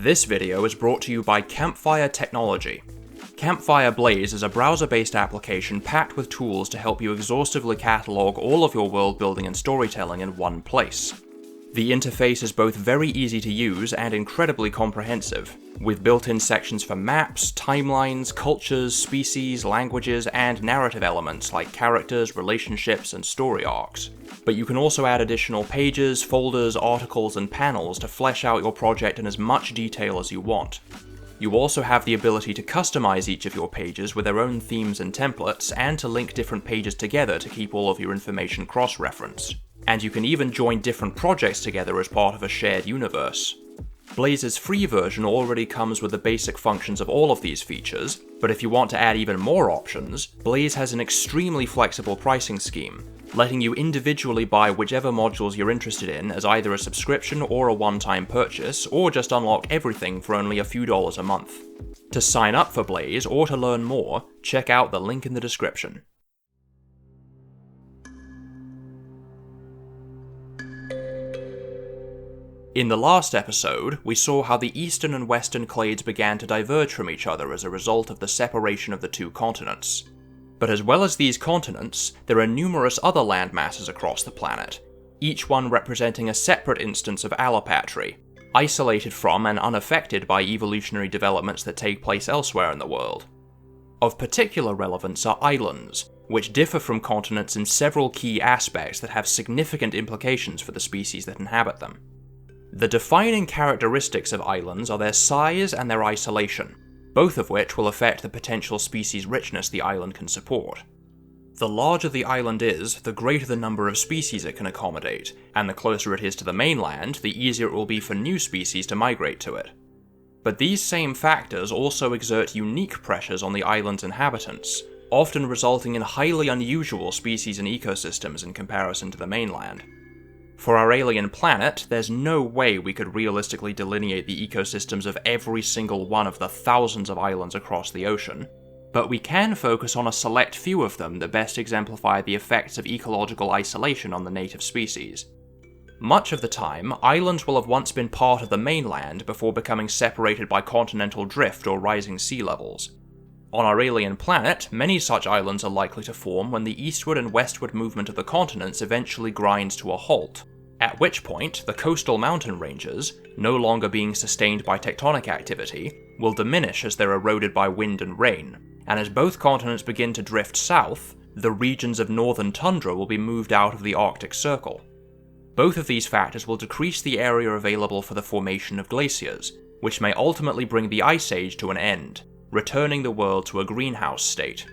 This video is brought to you by Campfire Technology. Campfire Blaze is a browser-based application packed with tools to help you exhaustively catalog all of your world building and storytelling in one place. The interface is both very easy to use and incredibly comprehensive, with built-in sections for maps, timelines, cultures, species, languages, and narrative elements like characters, relationships, and story arcs. But you can also add additional pages, folders, articles, and panels to flesh out your project in as much detail as you want. You also have the ability to customize each of your pages with their own themes and templates, and to link different pages together to keep all of your information cross-referenced. And you can even join different projects together as part of a shared universe. Blaze's free version already comes with the basic functions of all of these features, but if you want to add even more options, Blaze has an extremely flexible pricing scheme, letting you individually buy whichever modules you're interested in as either a subscription or a one-time purchase, or just unlock everything for only a few dollars a month. To sign up for Blaze or to learn more, check out the link in the description. In the last episode, we saw how the eastern and western clades began to diverge from each other as a result of the separation of the two continents. But as well as these continents, there are numerous other land masses across the planet, each one representing a separate instance of allopatry, isolated from and unaffected by evolutionary developments that take place elsewhere in the world. Of particular relevance are islands, which differ from continents in several key aspects that have significant implications for the species that inhabit them. The defining characteristics of islands are their size and their isolation, both of which will affect the potential species richness the island can support. The larger the island is, the greater the number of species it can accommodate, and the closer it is to the mainland, the easier it will be for new species to migrate to it. But these same factors also exert unique pressures on the island's inhabitants, often resulting in highly unusual species and ecosystems in comparison to the mainland. For our alien planet, there's no way we could realistically delineate the ecosystems of every single one of the thousands of islands across the ocean, but we can focus on a select few of them that best exemplify the effects of ecological isolation on the native species. Much of the time, islands will have once been part of the mainland before becoming separated by continental drift or rising sea levels. On our alien planet, many such islands are likely to form when the eastward and westward movement of the continents eventually grinds to a halt, at which point the coastal mountain ranges, no longer being sustained by tectonic activity, will diminish as they're eroded by wind and rain, and as both continents begin to drift south, the regions of northern tundra will be moved out of the Arctic Circle. Both of these factors will decrease the area available for the formation of glaciers, which may ultimately bring the Ice Age to an end, returning the world to a greenhouse state.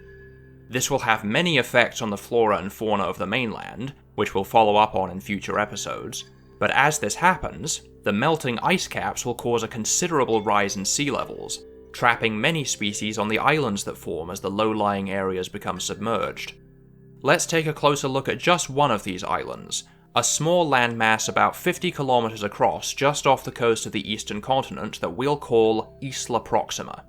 This will have many effects on the flora and fauna of the mainland, which we'll follow up on in future episodes, but as this happens, the melting ice caps will cause a considerable rise in sea levels, trapping many species on the islands that form as the low-lying areas become submerged. Let's take a closer look at just one of these islands, a small landmass about 50 kilometers across just off the coast of the eastern continent that we'll call Isla Proxima.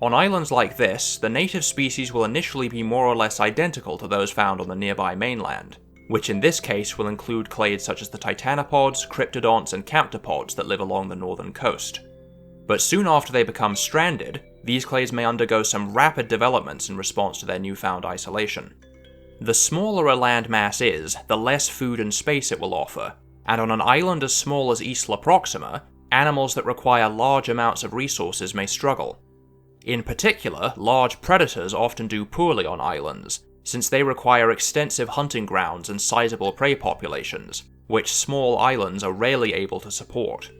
On islands like this, the native species will initially be more or less identical to those found on the nearby mainland, which in this case will include clades such as the titanopods, cryptodonts, and camptopods that live along the northern coast. But soon after they become stranded, these clades may undergo some rapid developments in response to their newfound isolation. The smaller a landmass is, the less food and space it will offer, and on an island as small as Isla Proxima, animals that require large amounts of resources may struggle. In particular, large predators often do poorly on islands, since they require extensive hunting grounds and sizable prey populations, which small islands are rarely able to support.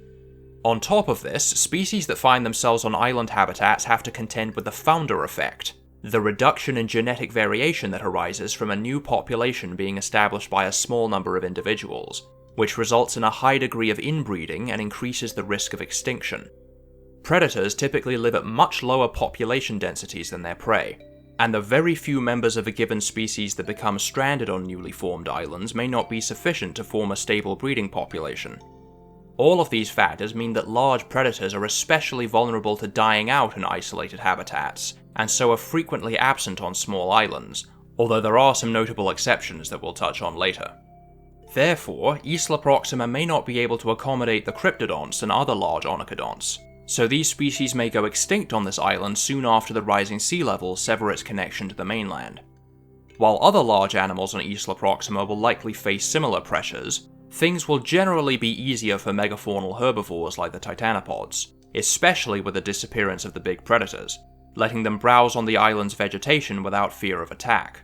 On top of this, species that find themselves on island habitats have to contend with the founder effect, the reduction in genetic variation that arises from a new population being established by a small number of individuals, which results in a high degree of inbreeding and increases the risk of extinction. Predators typically live at much lower population densities than their prey, and the very few members of a given species that become stranded on newly formed islands may not be sufficient to form a stable breeding population. All of these factors mean that large predators are especially vulnerable to dying out in isolated habitats, and so are frequently absent on small islands, although there are some notable exceptions that we'll touch on later. Therefore, Isla Proxima may not be able to accommodate the cryptodonts and other large onocodonts, so these species may go extinct on this island soon after the rising sea levels sever its connection to the mainland. While other large animals on Isla Proxima will likely face similar pressures, things will generally be easier for megafaunal herbivores like the titanopods, especially with the disappearance of the big predators, letting them browse on the island's vegetation without fear of attack.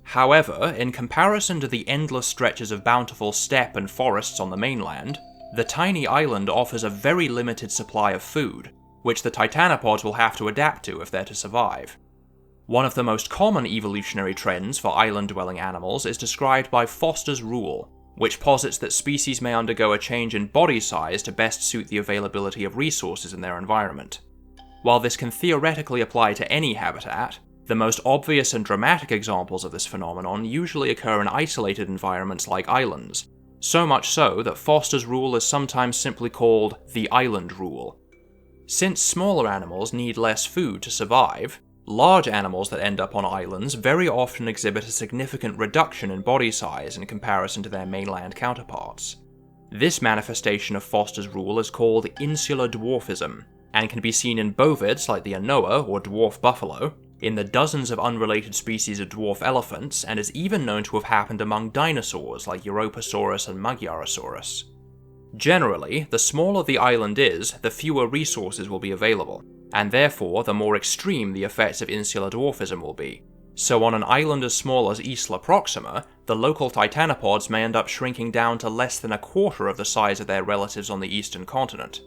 However, in comparison to the endless stretches of bountiful steppe and forests on the mainland, the tiny island offers a very limited supply of food, which the titanopods will have to adapt to if they're to survive. One of the most common evolutionary trends for island-dwelling animals is described by Foster's rule, which posits that species may undergo a change in body size to best suit the availability of resources in their environment. While this can theoretically apply to any habitat, the most obvious and dramatic examples of this phenomenon usually occur in isolated environments like islands, so much so that Foster's rule is sometimes simply called the island rule. Since smaller animals need less food to survive, large animals that end up on islands very often exhibit a significant reduction in body size in comparison to their mainland counterparts. This manifestation of Foster's rule is called insular dwarfism, and can be seen in bovids like the anoa or dwarf buffalo, in the dozens of unrelated species of dwarf elephants, and is even known to have happened among dinosaurs like Europasaurus and Magyarosaurus. Generally, the smaller the island is, the fewer resources will be available, and therefore the more extreme the effects of insular dwarfism will be. So on an island as small as Isla Proxima, the local titanopods may end up shrinking down to less than a quarter of the size of their relatives on the eastern continent.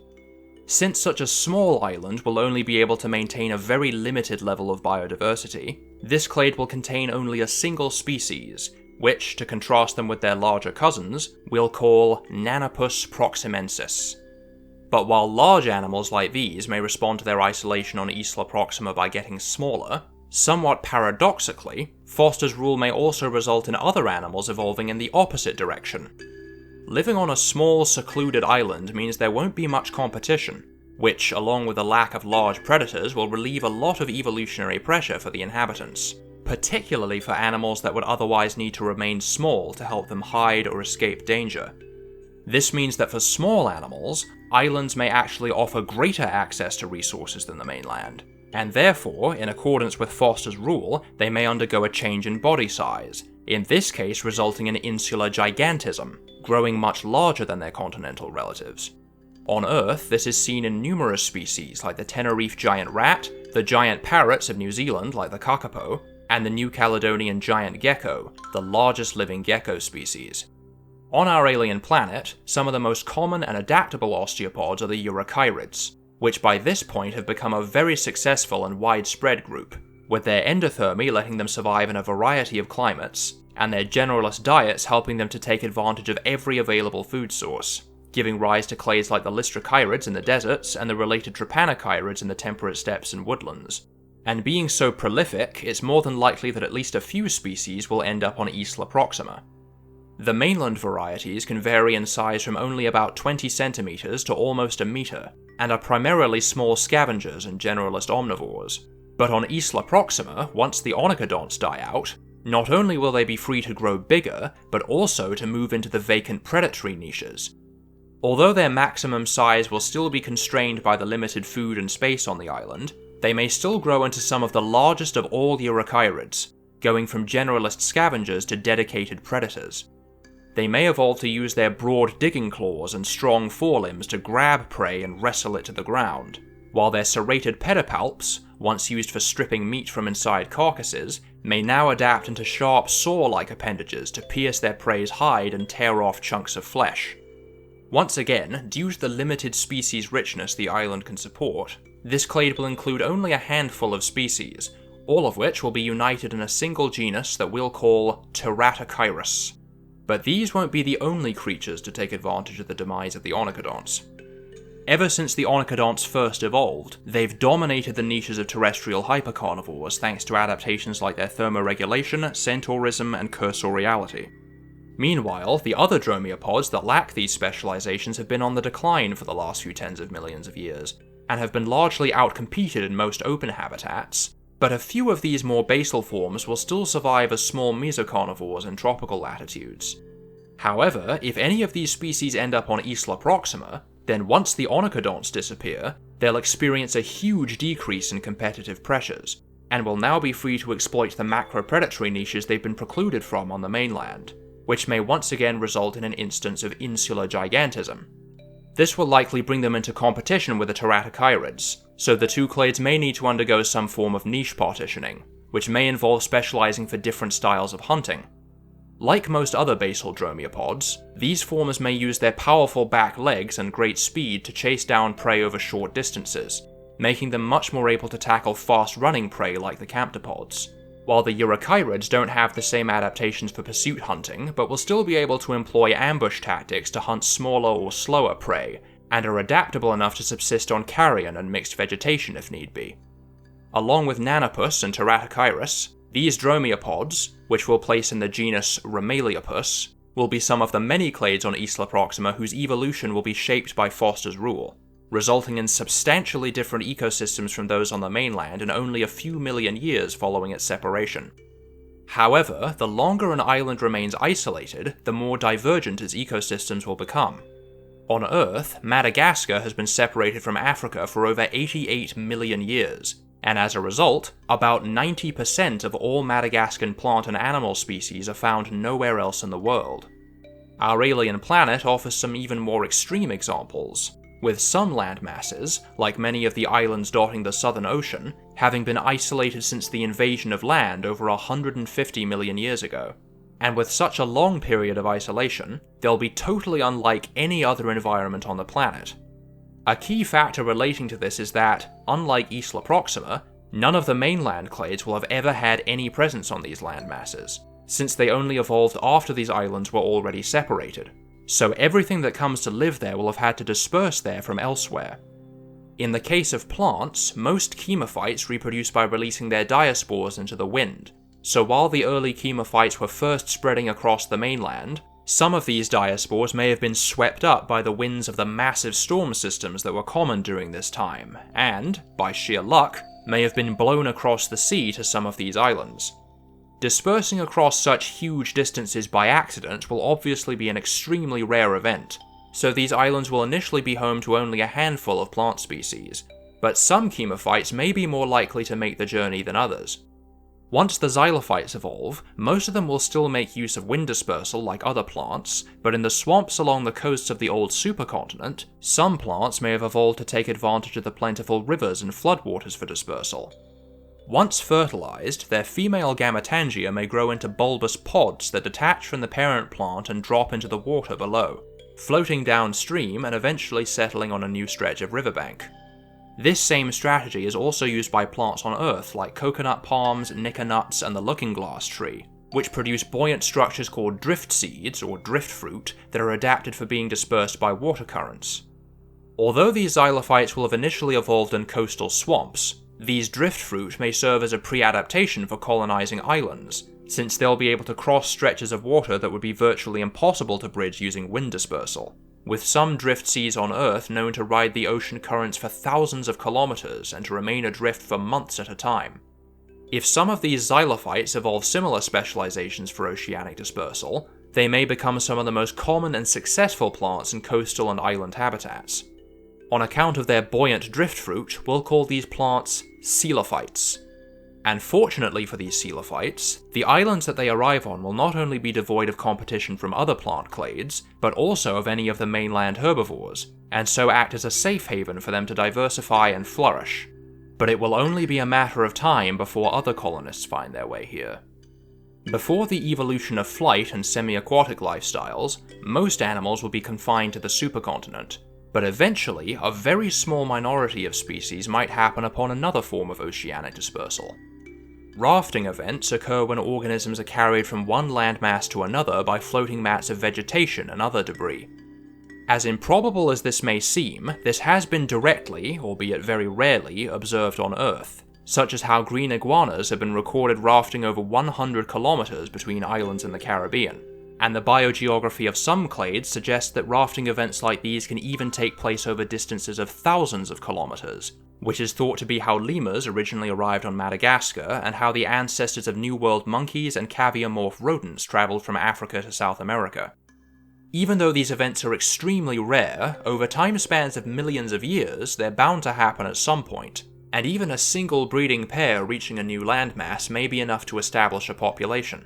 Since such a small island will only be able to maintain a very limited level of biodiversity, this clade will contain only a single species, which, to contrast them with their larger cousins, we'll call Nanopus proximensis. But while large animals like these may respond to their isolation on Isla Proxima by getting smaller, somewhat paradoxically, Foster's rule may also result in other animals evolving in the opposite direction. Living on a small, secluded island means there won't be much competition, which, along with a lack of large predators, will relieve a lot of evolutionary pressure for the inhabitants, particularly for animals that would otherwise need to remain small to help them hide or escape danger. This means that for small animals, islands may actually offer greater access to resources than the mainland, and therefore, in accordance with Foster's rule, they may undergo a change in body size, in this case resulting in insular gigantism, growing much larger than their continental relatives. On Earth, this is seen in numerous species like the Tenerife giant rat, the giant parrots of New Zealand like the kakapo, and the New Caledonian giant gecko, the largest living gecko species. On our alien planet, some of the most common and adaptable osteopods are the Eurychirids, which by this point have become a very successful and widespread group, with their endothermy letting them survive in a variety of climates, and their generalist diets helping them to take advantage of every available food source, giving rise to clades like the Lystrachirids in the deserts and the related Trypanochirids in the temperate steppes and woodlands. And being so prolific, it's more than likely that at least a few species will end up on Isla Proxima. The mainland varieties can vary in size from only about 20 centimeters to almost a meter, and are primarily small scavengers and generalist omnivores. But on Isla Proxima, once the onocodonts die out, not only will they be free to grow bigger, but also to move into the vacant predatory niches. Although their maximum size will still be constrained by the limited food and space on the island, they may still grow into some of the largest of all Eurychirids, going from generalist scavengers to dedicated predators. They may evolve to use their broad digging claws and strong forelimbs to grab prey and wrestle it to the ground, while their serrated pedipalps, once used for stripping meat from inside carcasses, may now adapt into sharp saw-like appendages to pierce their prey's hide and tear off chunks of flesh. Once again, due to the limited species richness the island can support, this clade will include only a handful of species, all of which will be united in a single genus that we'll call Teratochirus. But these won't be the only creatures to take advantage of the demise of the onocodonts. Ever since the onocodonts first evolved, they've dominated the niches of terrestrial hypercarnivores thanks to adaptations like their thermoregulation, centaurism, and cursoriality. Meanwhile, the other dromaeopods that lack these specializations have been on the decline for the last few tens of millions of years, and have been largely outcompeted in most open habitats, but a few of these more basal forms will still survive as small mesocarnivores in tropical latitudes. However, if any of these species end up on Isla Proxima, then once the onocodonts disappear, they'll experience a huge decrease in competitive pressures, and will now be free to exploit the macro-predatory niches they've been precluded from on the mainland, which may once again result in an instance of insular gigantism. This will likely bring them into competition with the Terratochirids, so the two clades may need to undergo some form of niche partitioning, which may involve specializing for different styles of hunting. Like most other basal dromaeopods, these forms may use their powerful back legs and great speed to chase down prey over short distances, making them much more able to tackle fast-running prey like the camptopods, while the Eurychirids don't have the same adaptations for pursuit hunting, but will still be able to employ ambush tactics to hunt smaller or slower prey, and are adaptable enough to subsist on carrion and mixed vegetation if need be. Along with Nanopus and Terratochirus, these dromaeopods, which we'll place in the genus Romeliopus, will be some of the many clades on Isla Proxima whose evolution will be shaped by Foster's rule, resulting in substantially different ecosystems from those on the mainland in only a few million years following its separation. However, the longer an island remains isolated, the more divergent its ecosystems will become. On Earth, Madagascar has been separated from Africa for over 88 million years, and as a result, about 90% of all Madagascan plant and animal species are found nowhere else in the world. Our alien planet offers some even more extreme examples, with some land masses, like many of the islands dotting the Southern Ocean, having been isolated since the invasion of land over 150 million years ago. And with such a long period of isolation, they'll be totally unlike any other environment on the planet. A key factor relating to this is that, unlike Isla Proxima, none of the mainland clades will have ever had any presence on these land masses, since they only evolved after these islands were already separated, so everything that comes to live there will have had to disperse there from elsewhere. In the case of plants, most chemophytes reproduce by releasing their diaspores into the wind, so while the early chemophytes were first spreading across the mainland, some of these diaspores may have been swept up by the winds of the massive storm systems that were common during this time, and, by sheer luck, may have been blown across the sea to some of these islands. Dispersing across such huge distances by accident will obviously be an extremely rare event, so these islands will initially be home to only a handful of plant species, but some chemophytes may be more likely to make the journey than others. Once the xylophytes evolve, most of them will still make use of wind dispersal like other plants, but in the swamps along the coasts of the old supercontinent, some plants may have evolved to take advantage of the plentiful rivers and floodwaters for dispersal. Once fertilized, their female gametangia may grow into bulbous pods that detach from the parent plant and drop into the water below, floating downstream and eventually settling on a new stretch of riverbank. This same strategy is also used by plants on Earth like coconut palms, nika nuts, and the looking-glass tree, which produce buoyant structures called drift seeds, or drift fruit, that are adapted for being dispersed by water currents. Although these xylophytes will have initially evolved in coastal swamps, these drift fruit may serve as a pre-adaptation for colonizing islands, since they'll be able to cross stretches of water that would be virtually impossible to bridge using wind dispersal, with some drift seas on Earth known to ride the ocean currents for thousands of kilometers and to remain adrift for months at a time. If some of these xylophytes evolve similar specializations for oceanic dispersal, they may become some of the most common and successful plants in coastal and island habitats. On account of their buoyant drift fruit, we'll call these plants coelophytes. And fortunately for these coelophytes, the islands that they arrive on will not only be devoid of competition from other plant clades, but also of any of the mainland herbivores, and so act as a safe haven for them to diversify and flourish. But it will only be a matter of time before other colonists find their way here. Before the evolution of flight and semi-aquatic lifestyles, most animals will be confined to the supercontinent, but eventually a very small minority of species might happen upon another form of oceanic dispersal. Rafting events occur when organisms are carried from one landmass to another by floating mats of vegetation and other debris. As improbable as this may seem, this has been directly, albeit very rarely, observed on Earth, such as how green iguanas have been recorded rafting over 100 kilometers between islands in the Caribbean, and the biogeography of some clades suggests that rafting events like these can even take place over distances of thousands of kilometers, which is thought to be how lemurs originally arrived on Madagascar and how the ancestors of New World monkeys and caviomorph rodents traveled from Africa to South America. Even though these events are extremely rare, over time spans of millions of years, they're bound to happen at some point, and even a single breeding pair reaching a new landmass may be enough to establish a population.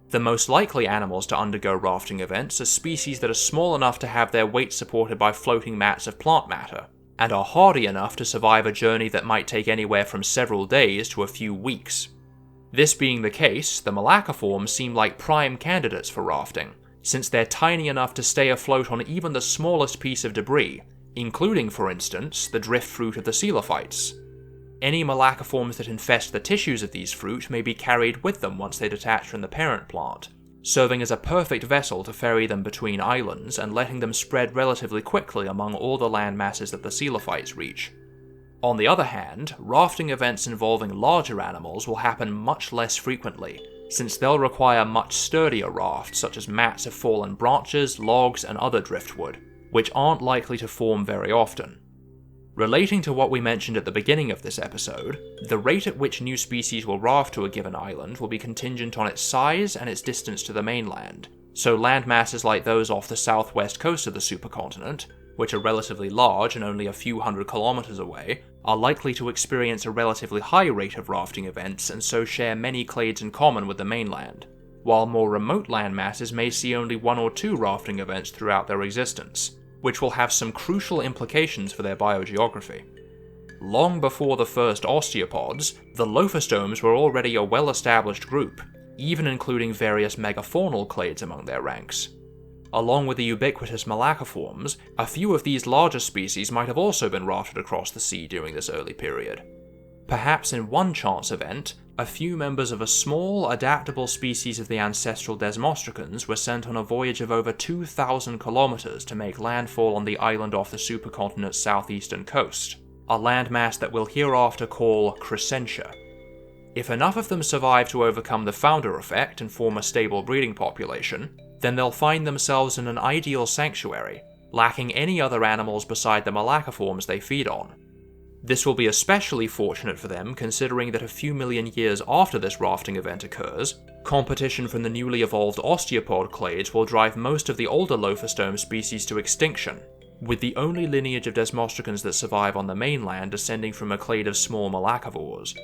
The most likely animals to undergo rafting events are species that are small enough to have their weight supported by floating mats of plant matter, and are hardy enough to survive a journey that might take anywhere from several days to a few weeks. This being the case, the malacoforms seem like prime candidates for rafting, since they're tiny enough to stay afloat on even the smallest piece of debris, including, for instance, the drift fruit of the coelophytes. Any malacoforms that infest the tissues of these fruit may be carried with them once they detach from the parent plant, serving as a perfect vessel to ferry them between islands and letting them spread relatively quickly among all the land masses that the coelophytes reach. On the other hand, rafting events involving larger animals will happen much less frequently, since they'll require much sturdier rafts such as mats of fallen branches, logs, and other driftwood, which aren't likely to form very often. Relating to what we mentioned at the beginning of this episode, the rate at which new species will raft to a given island will be contingent on its size and its distance to the mainland, so land masses like those off the southwest coast of the supercontinent, which are relatively large and only a few hundred kilometers away, are likely to experience a relatively high rate of rafting events and so share many clades in common with the mainland, while more remote land masses may see only one or two rafting events throughout their existence, which will have some crucial implications for their biogeography. Long before the first osteopods, the lophostomes were already a well-established group, even including various megafaunal clades among their ranks. Along with the ubiquitous malacoforms, a few of these larger species might have also been rafted across the sea during this early period. Perhaps in one chance event, a few members of a small, adaptable species of the ancestral Desmostricans were sent on a voyage of over 2,000 kilometers to make landfall on the island off the supercontinent's southeastern coast, a landmass that we'll hereafter call Crescentia. If enough of them survive to overcome the founder effect and form a stable breeding population, then they'll find themselves in an ideal sanctuary, lacking any other animals beside the malacoforms they feed on. This will be especially fortunate for them considering that a few million years after this rafting event occurs, competition from the newly evolved osteopod clades will drive most of the older lophostome species to extinction, with the only lineage of Desmostricans that survive on the mainland descending from a clade of small malacivores.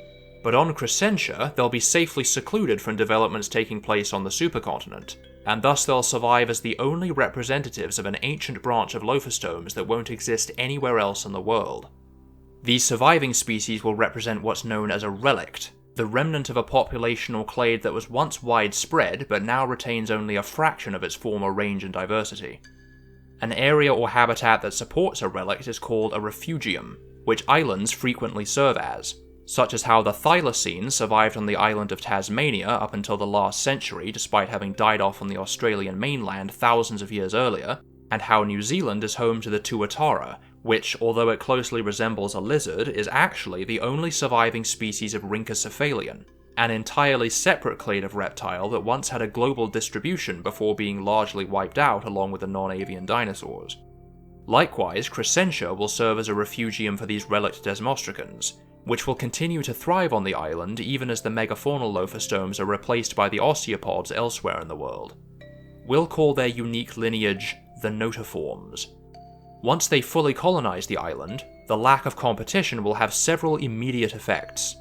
But on Crescentia, they'll be safely secluded from developments taking place on the supercontinent, and thus they'll survive as the only representatives of an ancient branch of lophostomes that won't exist anywhere else in the world. These surviving species will represent what's known as a relict, the remnant of a population or clade that was once widespread but now retains only a fraction of its former range and diversity. An area or habitat that supports a relict is called a refugium, which islands frequently serve as, such as how the thylacines survived on the island of Tasmania up until the last century despite having died off on the Australian mainland thousands of years earlier, and how New Zealand is home to the tuatara, which, although it closely resembles a lizard, is actually the only surviving species of Rhynchocephalian, an entirely separate clade of reptile that once had a global distribution before being largely wiped out along with the non-avian dinosaurs. Likewise, Crescentia will serve as a refugium for these relict Desmostricans, which will continue to thrive on the island even as the megafaunal lophostomes are replaced by the osteopods elsewhere in the world. We'll call their unique lineage the notiforms. Once they fully colonize the island, the lack of competition will have several immediate effects.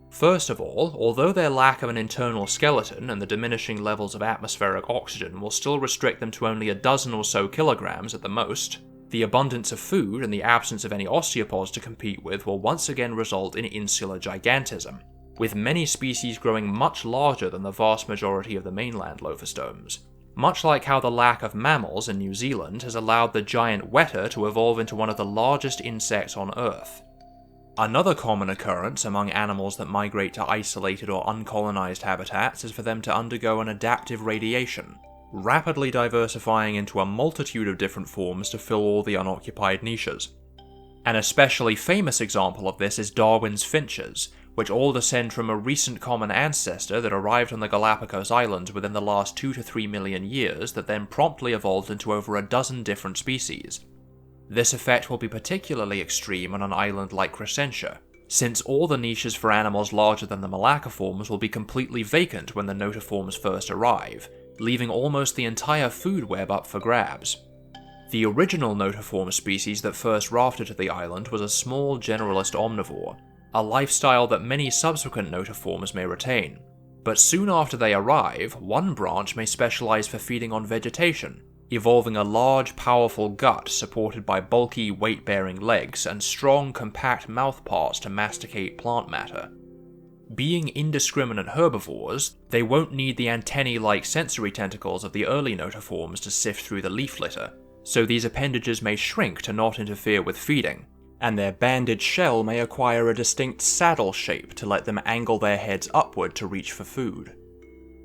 First of all, although their lack of an internal skeleton and the diminishing levels of atmospheric oxygen will still restrict them to only a dozen or so kilograms at the most, the abundance of food and the absence of any osteopods to compete with will once again result in insular gigantism, with many species growing much larger than the vast majority of the mainland lophostomes, much like how the lack of mammals in New Zealand has allowed the giant weta to evolve into one of the largest insects on Earth. Another common occurrence among animals that migrate to isolated or uncolonized habitats is for them to undergo an adaptive radiation, rapidly diversifying into a multitude of different forms to fill all the unoccupied niches. An especially famous example of this is Darwin's finches, which all descend from a recent common ancestor that arrived on the Galapagos Islands within the last 2 to 3 million years that then promptly evolved into over a dozen different species. This effect will be particularly extreme on an island like Crescentia, since all the niches for animals larger than the malacoforms will be completely vacant when the notiforms first arrive, leaving almost the entire food web up for grabs. The original notiform species that first rafted to the island was a small generalist omnivore, a lifestyle that many subsequent notiforms may retain. But soon after they arrive, one branch may specialize for feeding on vegetation, evolving a large, powerful gut supported by bulky, weight-bearing legs and strong, compact mouthparts to masticate plant matter. Being indiscriminate herbivores, they won't need the antennae-like sensory tentacles of the early notiforms to sift through the leaf litter, so these appendages may shrink to not interfere with feeding, and their banded shell may acquire a distinct saddle shape to let them angle their heads upward to reach for food.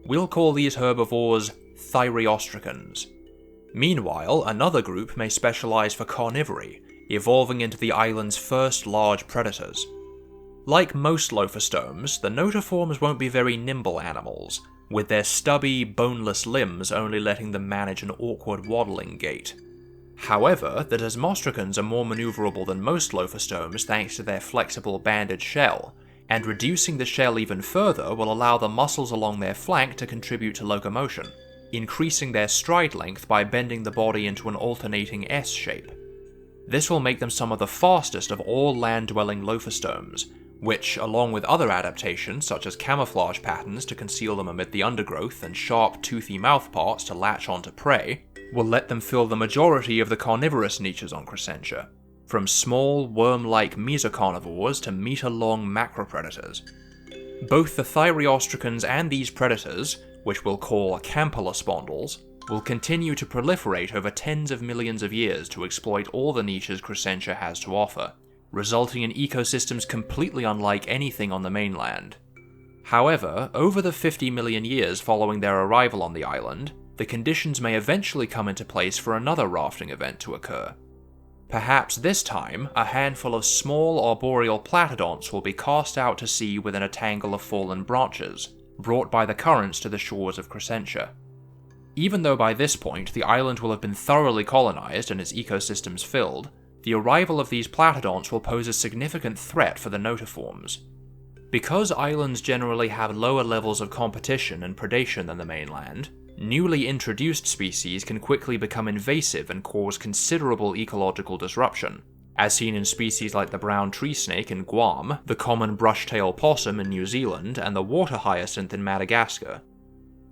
We'll call these herbivores thyreostracans. Meanwhile, another group may specialize for carnivory, evolving into the island's first large predators. Like most lophostomes, the notiforms won't be very nimble animals, with their stubby, boneless limbs only letting them manage an awkward waddling gait. However, the desmostracans are more maneuverable than most lophostomes thanks to their flexible banded shell, and reducing the shell even further will allow the muscles along their flank to contribute to locomotion, increasing their stride length by bending the body into an alternating S shape. This will make them some of the fastest of all land-dwelling lophostomes, which, along with other adaptations such as camouflage patterns to conceal them amid the undergrowth and sharp, toothy mouthparts to latch onto prey, will let them fill the majority of the carnivorous niches on Crescentia, from small, worm-like mesocarnivores to meter-long macropredators. Both the thyreostracans and these predators, which we'll call campylospondyls, will continue to proliferate over tens of millions of years to exploit all the niches Crescentia has to offer, resulting in ecosystems completely unlike anything on the mainland. However, over the 50 million years following their arrival on the island, the conditions may eventually come into place for another rafting event to occur. Perhaps this time, a handful of small arboreal platodonts will be cast out to sea within a tangle of fallen branches, brought by the currents to the shores of Crescentia. Even though by this point the island will have been thoroughly colonized and its ecosystems filled, the arrival of these platodonts will pose a significant threat for the notiforms. Because islands generally have lower levels of competition and predation than the mainland, newly introduced species can quickly become invasive and cause considerable ecological disruption, as seen in species like the brown tree snake in Guam, the common brush-tail possum in New Zealand, and the water hyacinth in Madagascar.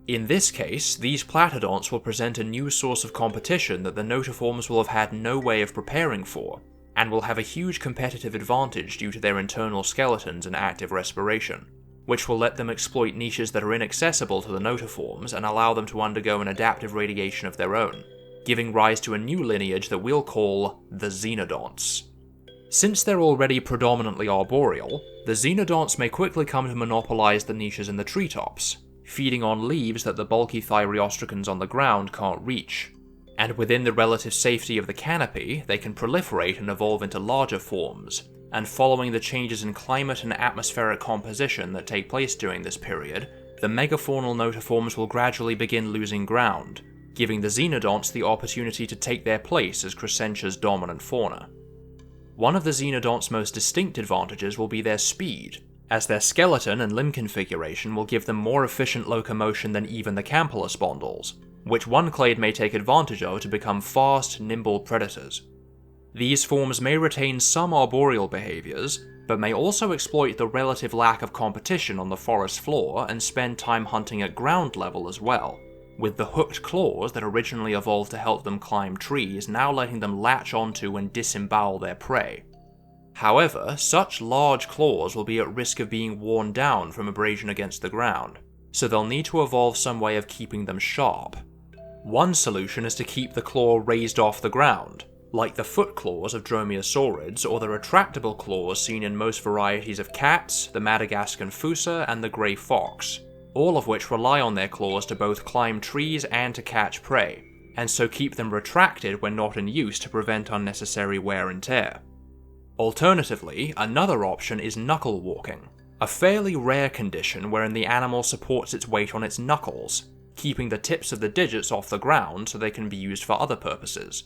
In this case, these platodonts will present a new source of competition that the notiforms will have had no way of preparing for, and will have a huge competitive advantage due to their internal skeletons and active respiration, which will let them exploit niches that are inaccessible to the notiforms and allow them to undergo an adaptive radiation of their own, giving rise to a new lineage that we'll call the xenodonts. Since they're already predominantly arboreal, the xenodonts may quickly come to monopolize the niches in the treetops, feeding on leaves that the bulky thyreostracans on the ground can't reach, and within the relative safety of the canopy, they can proliferate and evolve into larger forms, and following the changes in climate and atmospheric composition that take place during this period, the megafaunal notiforms will gradually begin losing ground, giving the xenodonts the opportunity to take their place as Crescentia's dominant fauna. One of the xenodonts' most distinct advantages will be their speed, as their skeleton and limb configuration will give them more efficient locomotion than even the campylospondyls, which one clade may take advantage of to become fast, nimble predators. These forms may retain some arboreal behaviors, but may also exploit the relative lack of competition on the forest floor and spend time hunting at ground level as well, with the hooked claws that originally evolved to help them climb trees now letting them latch onto and disembowel their prey. However, such large claws will be at risk of being worn down from abrasion against the ground, so they'll need to evolve some way of keeping them sharp. One solution is to keep the claw raised off the ground, like the foot claws of dromaeosaurids or the retractable claws seen in most varieties of cats, the Madagascan fossa, and the grey fox, all of which rely on their claws to both climb trees and to catch prey, and so keep them retracted when not in use to prevent unnecessary wear and tear. Alternatively, another option is knuckle-walking, a fairly rare condition wherein the animal supports its weight on its knuckles, keeping the tips of the digits off the ground so they can be used for other purposes.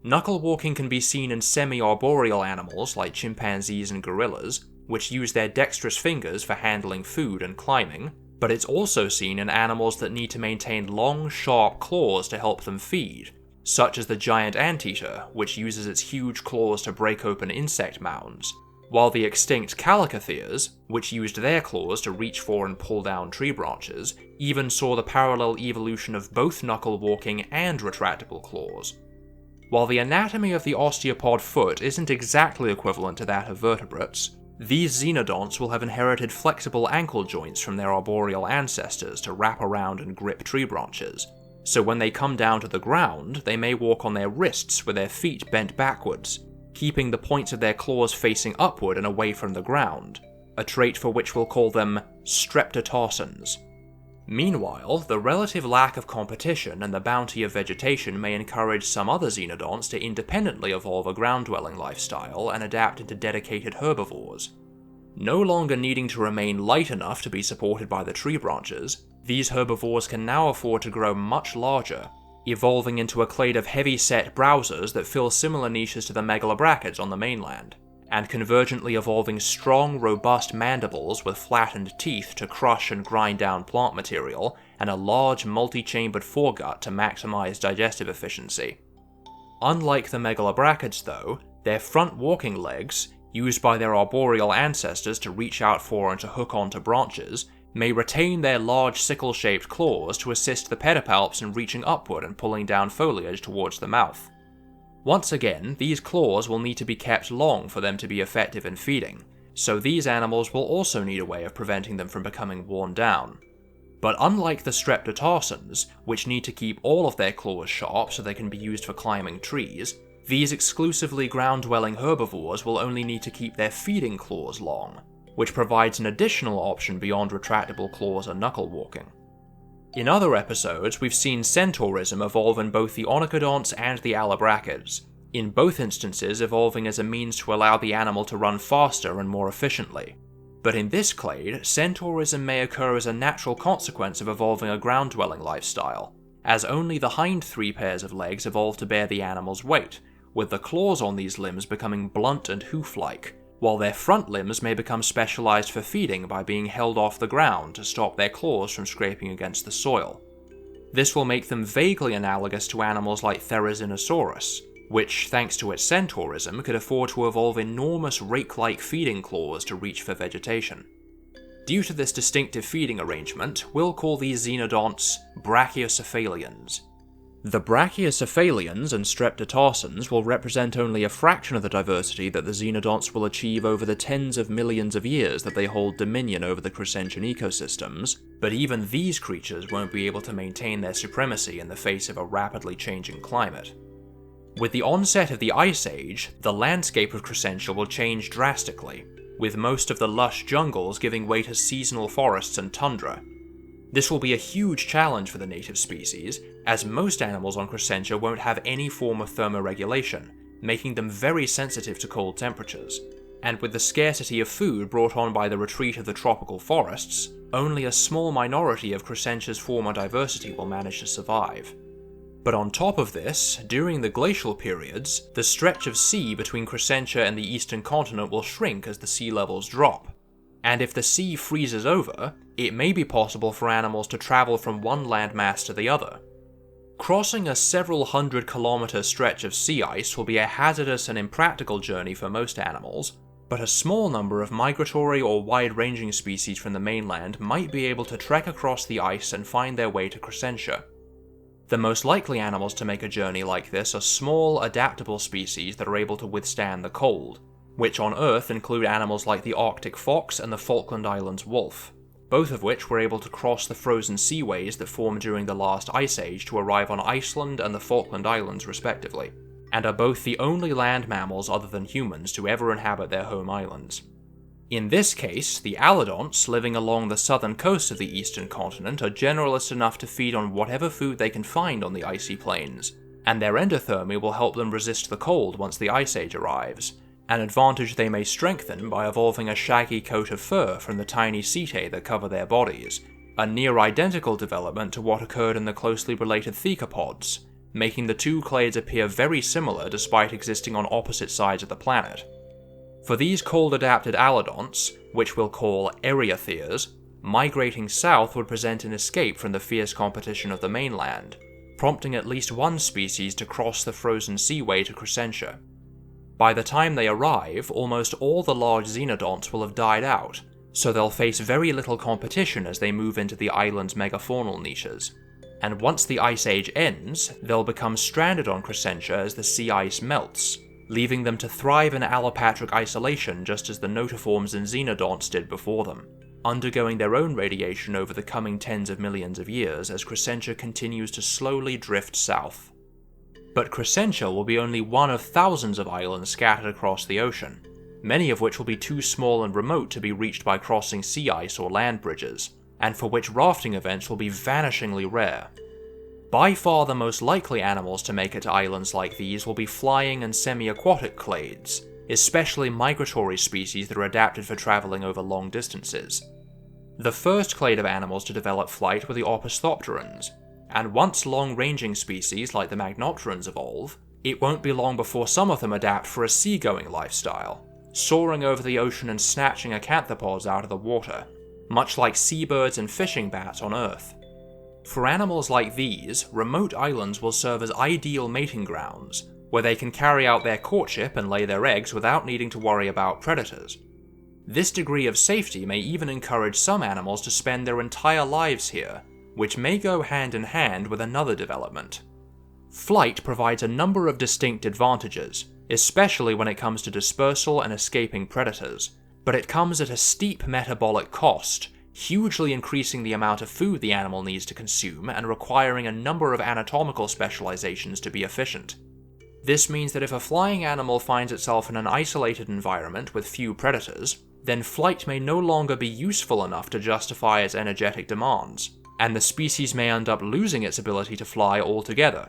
Knuckle-walking can be seen in semi-arboreal animals like chimpanzees and gorillas, which use their dexterous fingers for handling food and climbing, but it's also seen in animals that need to maintain long, sharp claws to help them feed, such as the giant anteater, which uses its huge claws to break open insect mounds, while the extinct calicotheres, which used their claws to reach for and pull down tree branches, even saw the parallel evolution of both knuckle-walking and retractable claws. While the anatomy of the osteopod foot isn't exactly equivalent to that of vertebrates, these xenodonts will have inherited flexible ankle joints from their arboreal ancestors to wrap around and grip tree branches, so when they come down to the ground, they may walk on their wrists with their feet bent backwards, keeping the points of their claws facing upward and away from the ground, a trait for which we'll call them streptotarsans. Meanwhile, the relative lack of competition and the bounty of vegetation may encourage some other xenodonts to independently evolve a ground-dwelling lifestyle and adapt into dedicated herbivores. No longer needing to remain light enough to be supported by the tree branches, these herbivores can now afford to grow much larger, evolving into a clade of heavy-set browsers that fill similar niches to the megalobrachids on the mainland, and convergently evolving strong, robust mandibles with flattened teeth to crush and grind down plant material, and a large multi-chambered foregut to maximize digestive efficiency. Unlike the megalobrachids though, their front walking legs, used by their arboreal ancestors to reach out for and to hook onto branches, may retain their large sickle-shaped claws to assist the pedipalps in reaching upward and pulling down foliage towards the mouth. Once again, these claws will need to be kept long for them to be effective in feeding, so these animals will also need a way of preventing them from becoming worn down. But unlike the streptotarsans, which need to keep all of their claws sharp so they can be used for climbing trees, these exclusively ground-dwelling herbivores will only need to keep their feeding claws long, which provides an additional option beyond retractable claws and knuckle-walking. In other episodes, we've seen centaurism evolve in both the onocodonts and the allobrachids, in both instances evolving as a means to allow the animal to run faster and more efficiently. But in this clade, centaurism may occur as a natural consequence of evolving a ground-dwelling lifestyle, as only the hind 3 pairs of legs evolve to bear the animal's weight, with the claws on these limbs becoming blunt and hoof-like, while their front limbs may become specialized for feeding by being held off the ground to stop their claws from scraping against the soil. This will make them vaguely analogous to animals like Therizinosaurus, which, thanks to its centaurism, could afford to evolve enormous rake-like feeding claws to reach for vegetation. Due to this distinctive feeding arrangement, we'll call these xenodonts brachiocephalians. The brachiocephalians and streptotarsans will represent only a fraction of the diversity that the xenodonts will achieve over the tens of millions of years that they hold dominion over the Crescentian ecosystems, but even these creatures won't be able to maintain their supremacy in the face of a rapidly changing climate. With the onset of the Ice Age, the landscape of Crescentia will change drastically, with most of the lush jungles giving way to seasonal forests and tundra. This will be a huge challenge for the native species, as most animals on Crescentia won't have any form of thermoregulation, making them very sensitive to cold temperatures. And with the scarcity of food brought on by the retreat of the tropical forests, only a small minority of Crescentia's former diversity will manage to survive. But on top of this, during the glacial periods, the stretch of sea between Crescentia and the eastern continent will shrink as the sea levels drop. And if the sea freezes over, it may be possible for animals to travel from one landmass to the other. Crossing a several 100-kilometer stretch of sea ice will be a hazardous and impractical journey for most animals, but a small number of migratory or wide-ranging species from the mainland might be able to trek across the ice and find their way to Crescentia. The most likely animals to make a journey like this are small, adaptable species that are able to withstand the cold, which on Earth include animals like the Arctic fox and the Falkland Islands wolf, both of which were able to cross the frozen seaways that formed during the last Ice Age to arrive on Iceland and the Falkland Islands respectively, and are both the only land mammals other than humans to ever inhabit their home islands. In this case, the allodonts living along the southern coast of the eastern continent are generalist enough to feed on whatever food they can find on the icy plains, and their endothermy will help them resist the cold once the Ice Age arrives, an advantage they may strengthen by evolving a shaggy coat of fur from the tiny setae that cover their bodies, a near-identical development to what occurred in the closely related thecopods, making the two clades appear very similar despite existing on opposite sides of the planet. For these cold-adapted allodonts, which we'll call eriotheres, migrating south would present an escape from the fierce competition of the mainland, prompting at least one species to cross the frozen seaway to Crescentia. By the time they arrive, almost all the large xenodonts will have died out, so they'll face very little competition as they move into the island's megafaunal niches. And once the Ice Age ends, they'll become stranded on Crescentia as the sea ice melts, leaving them to thrive in allopatric isolation just as the notiforms and xenodonts did before them, undergoing their own radiation over the coming tens of millions of years as Crescentia continues to slowly drift south. But Crescentia will be only one of thousands of islands scattered across the ocean, many of which will be too small and remote to be reached by crossing sea ice or land bridges, and for which rafting events will be vanishingly rare. By far the most likely animals to make it to islands like these will be flying and semi-aquatic clades, especially migratory species that are adapted for travelling over long distances. The first clade of animals to develop flight were the Opisthophorans, and once long-ranging species like the Magnopterans evolve, it won't be long before some of them adapt for a seagoing lifestyle, soaring over the ocean and snatching acanthopods out of the water, much like seabirds and fishing bats on Earth. For animals like these, remote islands will serve as ideal mating grounds, where they can carry out their courtship and lay their eggs without needing to worry about predators. This degree of safety may even encourage some animals to spend their entire lives here, which may go hand in hand with another development. Flight provides a number of distinct advantages, especially when it comes to dispersal and escaping predators, but it comes at a steep metabolic cost, hugely increasing the amount of food the animal needs to consume and requiring a number of anatomical specializations to be efficient. This means that if a flying animal finds itself in an isolated environment with few predators, then flight may no longer be useful enough to justify its energetic demands, and the species may end up losing its ability to fly altogether.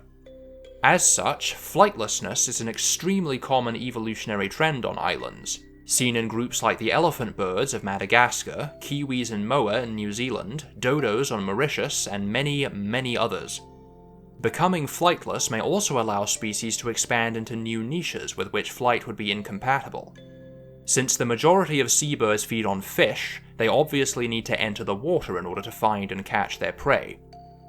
As such, flightlessness is an extremely common evolutionary trend on islands, seen in groups like the elephant birds of Madagascar, kiwis and moa in New Zealand, dodos on Mauritius, and many, many others. Becoming flightless may also allow species to expand into new niches with which flight would be incompatible. Since the majority of seabirds feed on fish, they obviously need to enter the water in order to find and catch their prey.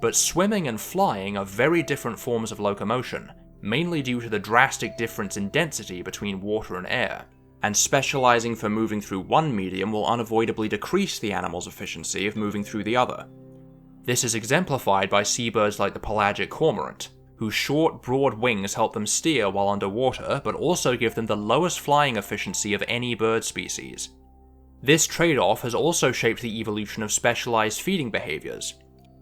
But swimming and flying are very different forms of locomotion, mainly due to the drastic difference in density between water and air, and specializing for moving through one medium will unavoidably decrease the animal's efficiency of moving through the other. This is exemplified by seabirds like the pelagic cormorant, whose short, broad wings help them steer while underwater, but also give them the lowest flying efficiency of any bird species. This trade-off has also shaped the evolution of specialized feeding behaviors.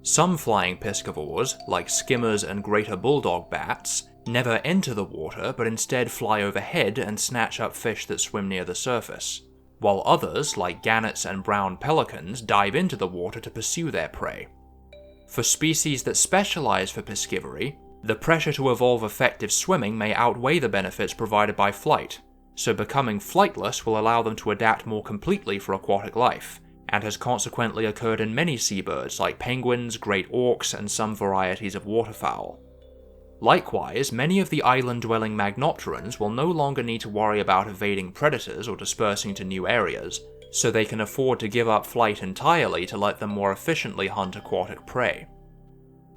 Some flying piscivores, like skimmers and greater bulldog bats, never enter the water but instead fly overhead and snatch up fish that swim near the surface, while others, like gannets and brown pelicans, dive into the water to pursue their prey. For species that specialize for piscivory, the pressure to evolve effective swimming may outweigh the benefits provided by flight, so becoming flightless will allow them to adapt more completely for aquatic life, and has consequently occurred in many seabirds like penguins, great auks, and some varieties of waterfowl. Likewise, many of the island-dwelling Magnopterans will no longer need to worry about evading predators or dispersing to new areas, so they can afford to give up flight entirely to let them more efficiently hunt aquatic prey.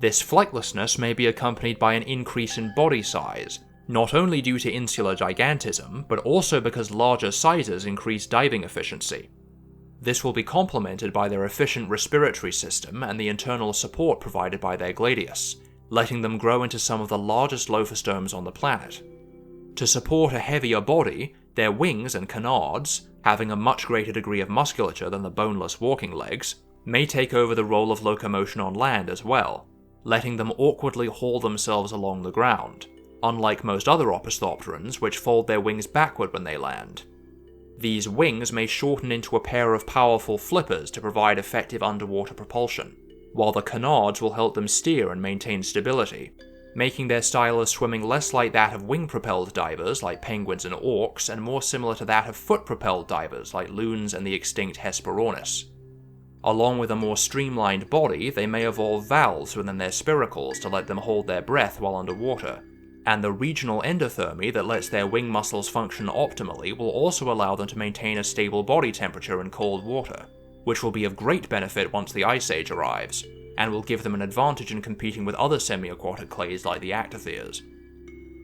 This flightlessness may be accompanied by an increase in body size, not only due to insular gigantism, but also because larger sizes increase diving efficiency. This will be complemented by their efficient respiratory system and the internal support provided by their gladius, letting them grow into some of the largest lophostomes on the planet. To support a heavier body, their wings and canards, having a much greater degree of musculature than the boneless walking legs, may take over the role of locomotion on land as well, letting them awkwardly haul themselves along the ground, unlike most other Opisthophorans which fold their wings backward when they land. These wings may shorten into a pair of powerful flippers to provide effective underwater propulsion, while the canards will help them steer and maintain stability, making their style of swimming less like that of wing-propelled divers like penguins and auks and more similar to that of foot-propelled divers like loons and the extinct Hesperornis. Along with a more streamlined body, they may evolve valves within their spiracles to let them hold their breath while underwater, and the regional endothermy that lets their wing muscles function optimally will also allow them to maintain a stable body temperature in cold water. which will be of great benefit once the Ice Age arrives, and will give them an advantage in competing with other semi-aquatic clades like the Actitheres.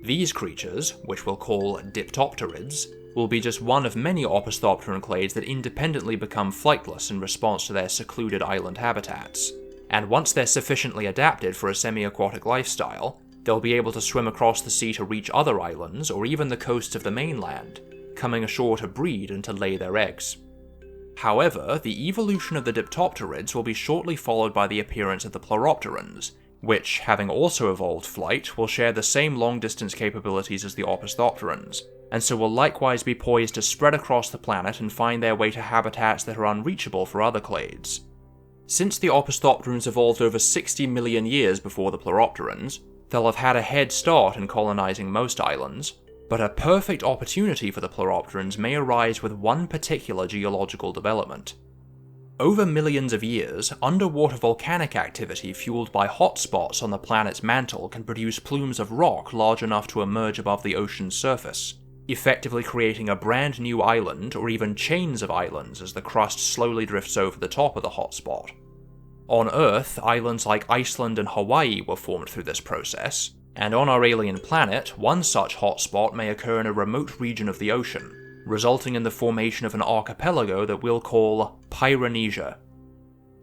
These creatures, which we'll call Diptopterids, will be just one of many Opisthoperan clades that independently become flightless in response to their secluded island habitats, and once they're sufficiently adapted for a semi-aquatic lifestyle, they'll be able to swim across the sea to reach other islands or even the coasts of the mainland, coming ashore to breed and to lay their eggs. However, the evolution of the Diptopterids will be shortly followed by the appearance of the Pleuropterans, which, having also evolved flight, will share the same long-distance capabilities as the Opisthoperans, and so will likewise be poised to spread across the planet and find their way to habitats that are unreachable for other clades. Since the Opisthoperans evolved over 60 million years before the Pleuropterans, they'll have had a head start in colonizing most islands, but a perfect opportunity for the Pleuropterans may arise with one particular geological development. Over millions of years, underwater volcanic activity fueled by hotspots on the planet's mantle can produce plumes of rock large enough to emerge above the ocean's surface, effectively creating a brand new island or even chains of islands as the crust slowly drifts over the top of the hotspot. On Earth, islands like Iceland and Hawaii were formed through this process, and on our alien planet, one such hotspot may occur in a remote region of the ocean, resulting in the formation of an archipelago that we'll call Pyronesia.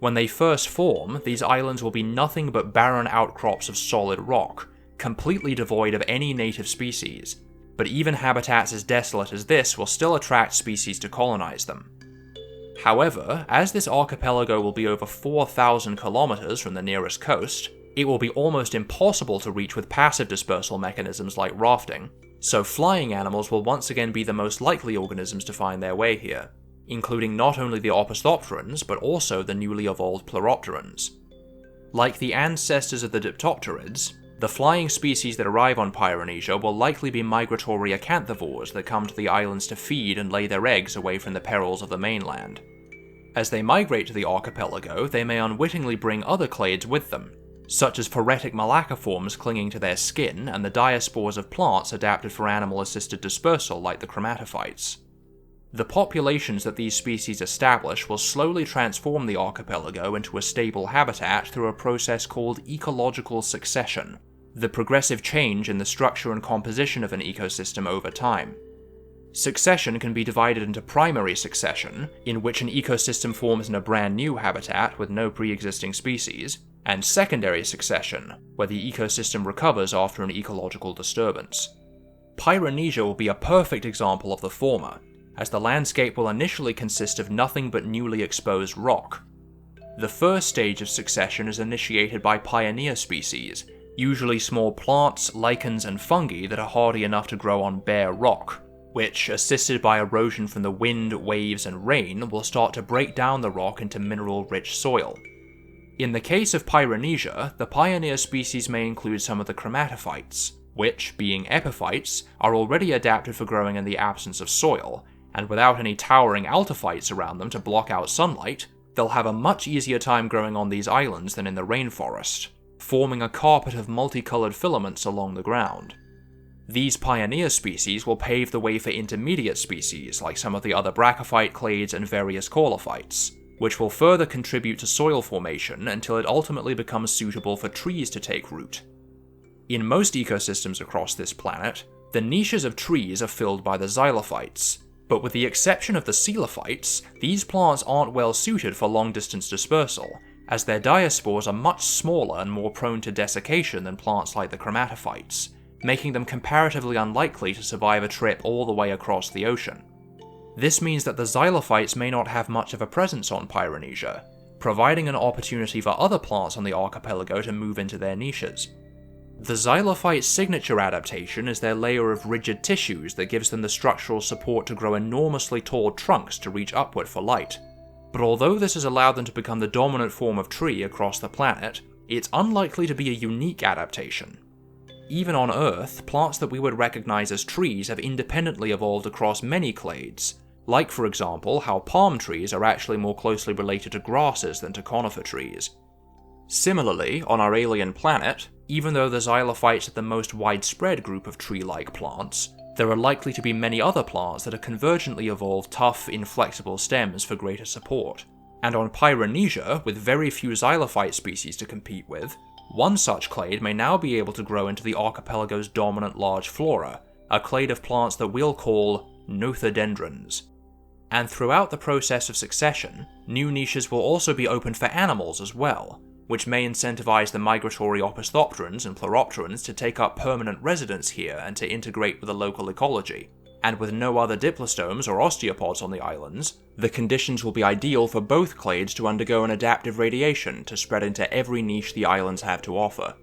When they first form, these islands will be nothing but barren outcrops of solid rock, completely devoid of any native species, but even habitats as desolate as this will still attract species to colonize them. However, as this archipelago will be over 4,000 kilometers from the nearest coast, it will be almost impossible to reach with passive dispersal mechanisms like rafting, so flying animals will once again be the most likely organisms to find their way here, including not only the Opisthoperans but also the newly evolved Pleuropterans. Like the ancestors of the Diptopterids, the flying species that arrive on Pyronesia will likely be migratory acanthivores that come to the islands to feed and lay their eggs away from the perils of the mainland. As they migrate to the archipelago, they may unwittingly bring other clades with them, such as phoretic malacoforms clinging to their skin and the diaspores of plants adapted for animal-assisted dispersal like the chromatophytes. The populations that these species establish will slowly transform the archipelago into a stable habitat through a process called ecological succession, the progressive change in the structure and composition of an ecosystem over time. Succession can be divided into primary succession, in which an ecosystem forms in a brand new habitat with no pre-existing species, and secondary succession, where the ecosystem recovers after an ecological disturbance. Pyronesia will be a perfect example of the former, as the landscape will initially consist of nothing but newly exposed rock. The first stage of succession is initiated by pioneer species, usually small plants, lichens, and fungi that are hardy enough to grow on bare rock, which, assisted by erosion from the wind, waves, and rain, will start to break down the rock into mineral-rich soil. In the case of Pyronesia, the pioneer species may include some of the chromatophytes, which, being epiphytes, are already adapted for growing in the absence of soil, and without any towering altophytes around them to block out sunlight, they'll have a much easier time growing on these islands than in the rainforest, forming a carpet of multicolored filaments along the ground. These pioneer species will pave the way for intermediate species like some of the other brachyphyte clades and various caulophytes, which will further contribute to soil formation until it ultimately becomes suitable for trees to take root. In most ecosystems across this planet, the niches of trees are filled by the xylophytes, but with the exception of the coelophytes, these plants aren't well suited for long-distance dispersal, as their diaspores are much smaller and more prone to desiccation than plants like the chromatophytes, making them comparatively unlikely to survive a trip all the way across the ocean. This means that the xylophytes may not have much of a presence on Pyronesia, providing an opportunity for other plants on the archipelago to move into their niches. The xylophyte's signature adaptation is their layer of rigid tissues that gives them the structural support to grow enormously tall trunks to reach upward for light. But although this has allowed them to become the dominant form of tree across the planet, it's unlikely to be a unique adaptation. Even on Earth, plants that we would recognize as trees have independently evolved across many clades, like for example how palm trees are actually more closely related to grasses than to conifer trees. Similarly, on our alien planet, even though the xylophytes are the most widespread group of tree-like plants, there are likely to be many other plants that have convergently evolved tough, inflexible stems for greater support. And on Pyronesia, with very few xylophyte species to compete with, one such clade may now be able to grow into the archipelago's dominant large flora, a clade of plants that we'll call Nothodendrons. And throughout the process of succession, new niches will also be opened for animals as well, which may incentivize the migratory Opisthophorans and Pleuropterans to take up permanent residence here and to integrate with the local ecology. And with no other diplostomes or osteopods on the islands, the conditions will be ideal for both clades to undergo an adaptive radiation to spread into every niche the islands have to offer.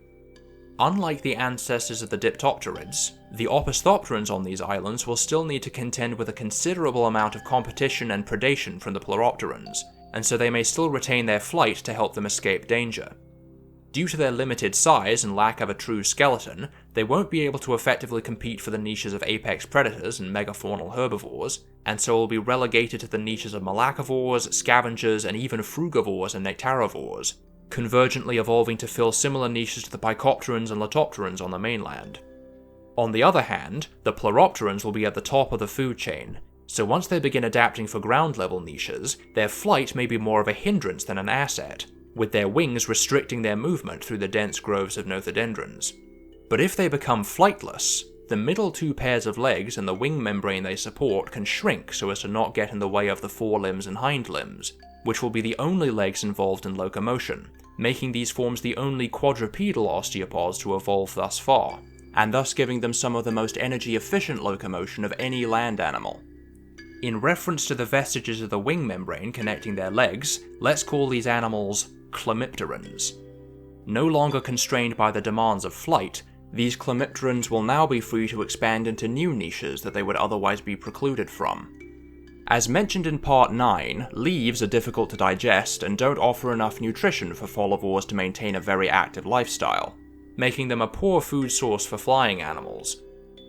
Unlike the ancestors of the Diptopterids, the Opisthophorans on these islands will still need to contend with a considerable amount of competition and predation from the Pleuropterans, and so they may still retain their flight to help them escape danger. Due to their limited size and lack of a true skeleton, they won't be able to effectively compete for the niches of apex predators and megafaunal herbivores, and so will be relegated to the niches of malacivores, scavengers, and even frugivores and nectarovores, convergently evolving to fill similar niches to the Picopterans and Leptopterans on the mainland. On the other hand, the Pleuropterans will be at the top of the food chain, so once they begin adapting for ground-level niches, their flight may be more of a hindrance than an asset, with their wings restricting their movement through the dense groves of Nothodendrons. But if they become flightless, the middle two pairs of legs and the wing membrane they support can shrink so as to not get in the way of the forelimbs and hind limbs, which will be the only legs involved in locomotion, making these forms the only quadrupedal osteopods to evolve thus far, and thus giving them some of the most energy-efficient locomotion of any land animal. In reference to the vestiges of the wing membrane connecting their legs, let's call these animals Chlamypterans. No longer constrained by the demands of flight, these Chlamypterans will now be free to expand into new niches that they would otherwise be precluded from. As mentioned in Part 9, leaves are difficult to digest and don't offer enough nutrition for folivores to maintain a very active lifestyle, making them a poor food source for flying animals.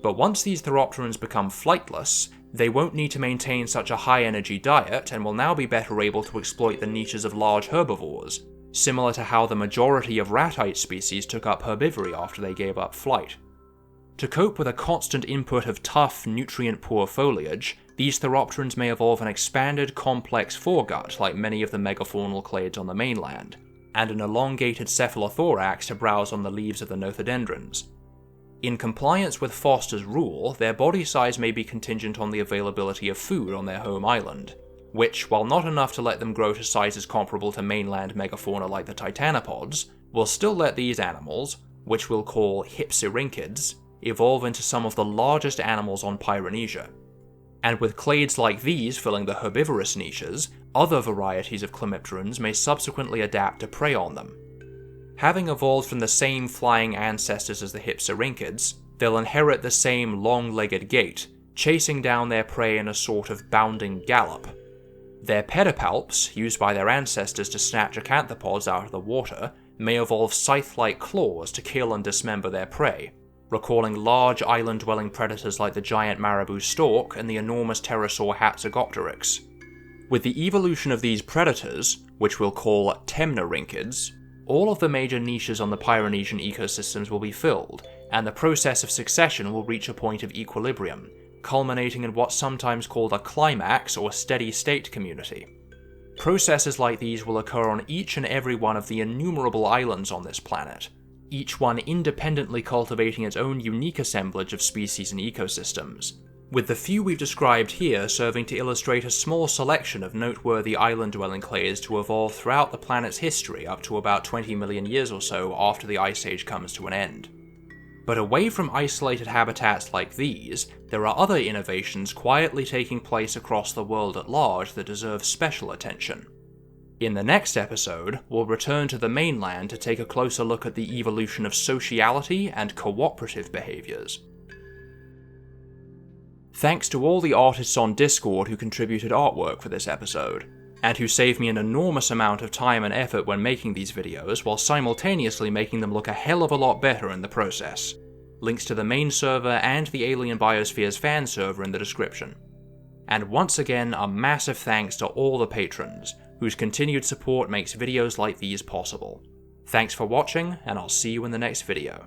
But once these Theropterans become flightless, they won't need to maintain such a high-energy diet and will now be better able to exploit the niches of large herbivores, similar to how the majority of ratite species took up herbivory after they gave up flight. To cope with a constant input of tough, nutrient-poor foliage, these Theropterans may evolve an expanded, complex foregut like many of the megafaunal clades on the mainland, and an elongated cephalothorax to browse on the leaves of the Nothodendrons. In compliance with Foster's rule, their body size may be contingent on the availability of food on their home island, which, while not enough to let them grow to sizes comparable to mainland megafauna like the titanopods, will still let these animals, which we'll call hypsirhynchids, evolve into some of the largest animals on Pyronesia. And with clades like these filling the herbivorous niches, other varieties of Chlamypterans may subsequently adapt to prey on them. Having evolved from the same flying ancestors as the hypsirhynchids, they'll inherit the same long-legged gait, chasing down their prey in a sort of bounding gallop. Their pedipalps, used by their ancestors to snatch acanthopods out of the water, may evolve scythe-like claws to kill and dismember their prey, recalling large island-dwelling predators like the giant marabou stork and the enormous pterosaur Hatzegopteryx. With the evolution of these predators, which we'll call temnorhynchids, all of the major niches on the Pyronesian ecosystems will be filled, and the process of succession will reach a point of equilibrium, culminating in what's sometimes called a climax or steady-state community. Processes like these will occur on each and every one of the innumerable islands on this planet, each one independently cultivating its own unique assemblage of species and ecosystems, with the few we've described here serving to illustrate a small selection of noteworthy island-dwelling clades to evolve throughout the planet's history up to about 20 million years or so after the Ice Age comes to an end. But away from isolated habitats like these, there are other innovations quietly taking place across the world at large that deserve special attention. In the next episode, we'll return to the mainland to take a closer look at the evolution of sociality and cooperative behaviours. Thanks to all the artists on Discord who contributed artwork for this episode, and who saved me an enormous amount of time and effort when making these videos while simultaneously making them look a hell of a lot better in the process. Links to the main server and the Alien Biospheres fan server in the description. And once again, a massive thanks to all the patrons, whose continued support makes videos like these possible. Thanks for watching, and I'll see you in the next video.